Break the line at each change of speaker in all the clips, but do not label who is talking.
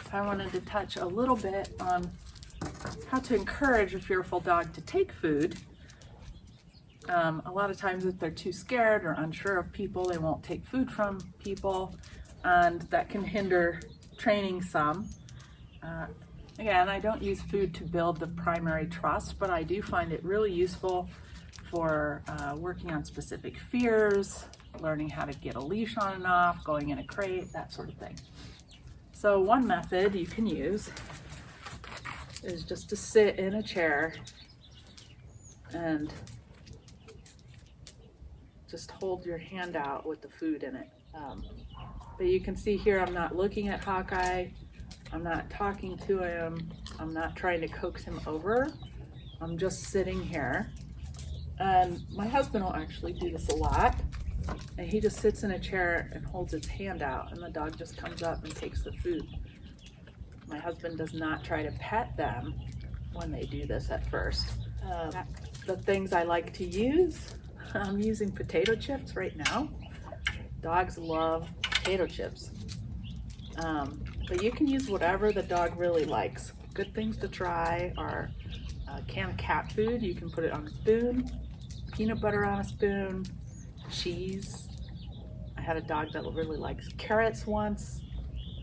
So I wanted to touch a little bit on how to encourage a fearful dog to take food. A lot of times if they're too scared or unsure of people, they won't take food from people, and that can hinder training some. Again, I don't use food to build the primary trust, but I do find it really useful for working on specific fears, learning how to get a leash on and off, going in a crate, that sort of thing. So one method you can use is just to sit in a chair and just hold your hand out with the food in it. But you can see here I'm not looking at Hawkeye, I'm not talking to him, I'm not trying to coax him over, I'm just sitting here. And my husband will actually do this a lot, and he just sits in a chair and holds his hand out, and the dog just comes up and takes the food. My husband does not try to pet them when they do this at first. The things I like to use, I'm using potato chips right now. Dogs love potato chips. But you can use whatever the dog really likes. Good things to try are a can of cat food. You can put it on a spoon, peanut butter on a spoon, cheese. I had a dog that really likes carrots once.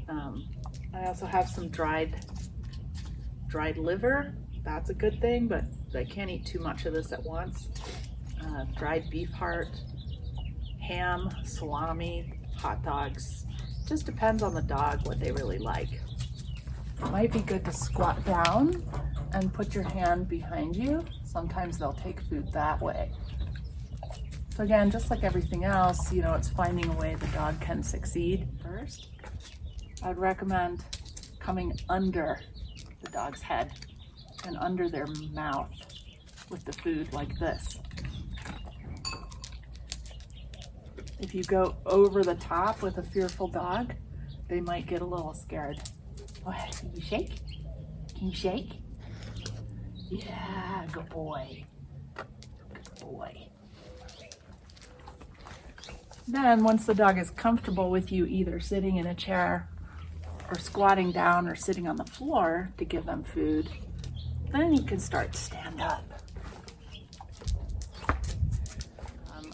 I also have some dried liver. That's a good thing, but they can't eat too much of this at once. Dried beef heart, ham, salami, hot dogs. Just depends on the dog what they really like. It might be good to squat down and put your hand behind you. Sometimes they'll take food that way. So again, just like everything else, it's finding a way the dog can succeed. First, I'd recommend coming under the dog's head and under their mouth with the food like this. If you go over the top with a fearful dog, they might get a little scared. Go ahead, can you shake? Can you shake? Yeah, good boy. Good boy. Then once the dog is comfortable with you either sitting in a chair or squatting down or sitting on the floor to give them food, then you can start to stand up.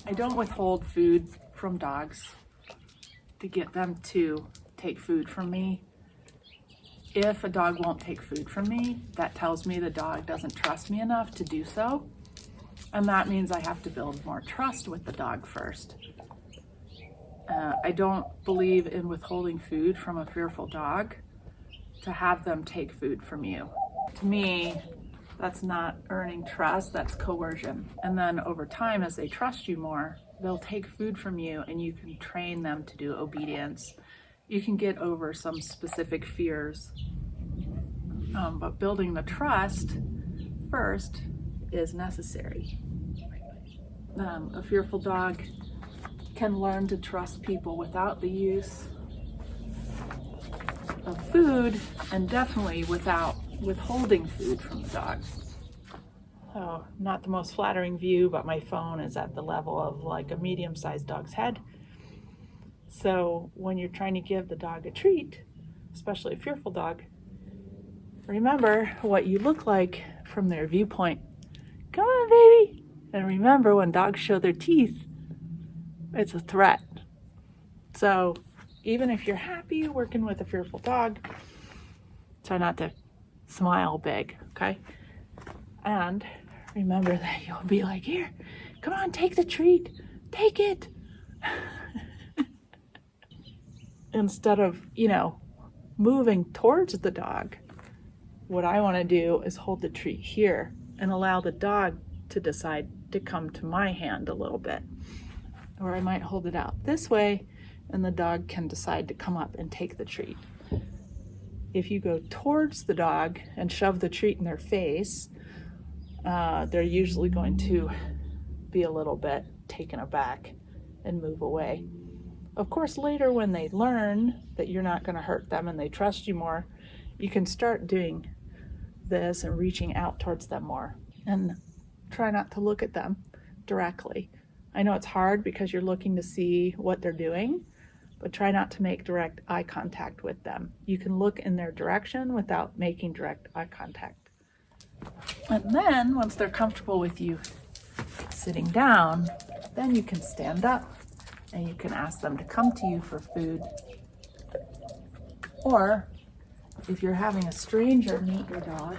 I don't withhold food from dogs to get them to take food from me. If a dog won't take food from me, that tells me the dog doesn't trust me enough to do so. And that means I have to build more trust with the dog first. I don't believe in withholding food from a fearful dog to have them take food from you. To me, that's not earning trust, that's coercion. And then over time, as they trust you more, they'll take food from you and you can train them to do obedience. You can get over some specific fears. But building the trust first is necessary. A fearful dog can learn to trust people without the use of food, and definitely without withholding food from the dog. Oh, not the most flattering view, but my phone is at the level of like a medium-sized dog's head. So when you're trying to give the dog a treat, especially a fearful dog, remember what you look like from their viewpoint. Come on, baby. And remember, when dogs show their teeth, it's a threat. So even if you're happy working with a fearful dog, try not to smile big, okay? And remember that you'll be like, here, come on, take the treat, take it. Instead of, moving towards the dog, what I want to do is hold the treat here and allow the dog to decide to come to my hand a little bit. Or I might hold it out this way and the dog can decide to come up and take the treat. If you go towards the dog and shove the treat in their face, they're usually going to be a little bit taken aback and move away. Of course, later when they learn that you're not going to hurt them and they trust you more, you can start doing this and reaching out towards them more. And try not to look at them directly. I know it's hard because you're looking to see what they're doing, but try not to make direct eye contact with them. You can look in their direction without making direct eye contact. And then once they're comfortable with you sitting down, then you can stand up and you can ask them to come to you for food. Or if you're having a stranger meet your dog,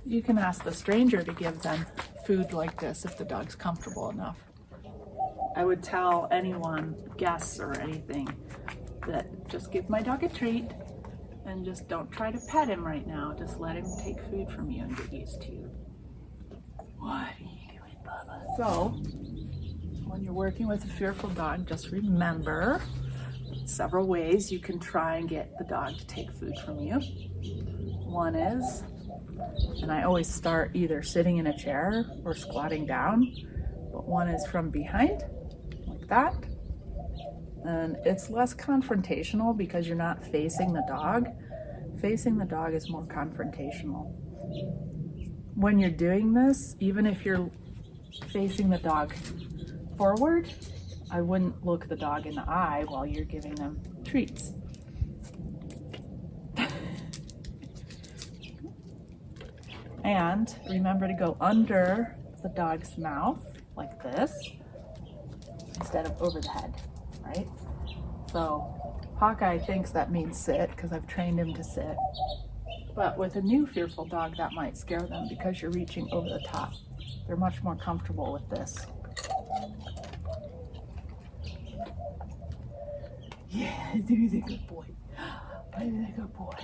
you can ask the stranger to give them food like this if the dog's comfortable enough. I would tell anyone, guests or anything, that just give my dog a treat and just don't try to pet him right now. Just let him take food from you and get used to you. What are you doing, Bubba? So, when you're working with a fearful dog, just remember several ways you can try and get the dog to take food from you. One is, and I always start either sitting in a chair or squatting down, but one is from behind, like that. And it's less confrontational because you're not facing the dog. Facing the dog is more confrontational. When you're doing this, even if you're facing the dog forward, I wouldn't look the dog in the eye while you're giving them treats. And remember to go under the dog's mouth like this instead of over the head, right? So Hawkeye thinks that means sit because I've trained him to sit. But with a new fearful dog, that might scare them because you're reaching over the top. They're much more comfortable with this. Yeah, he's a good boy. He's a good boy.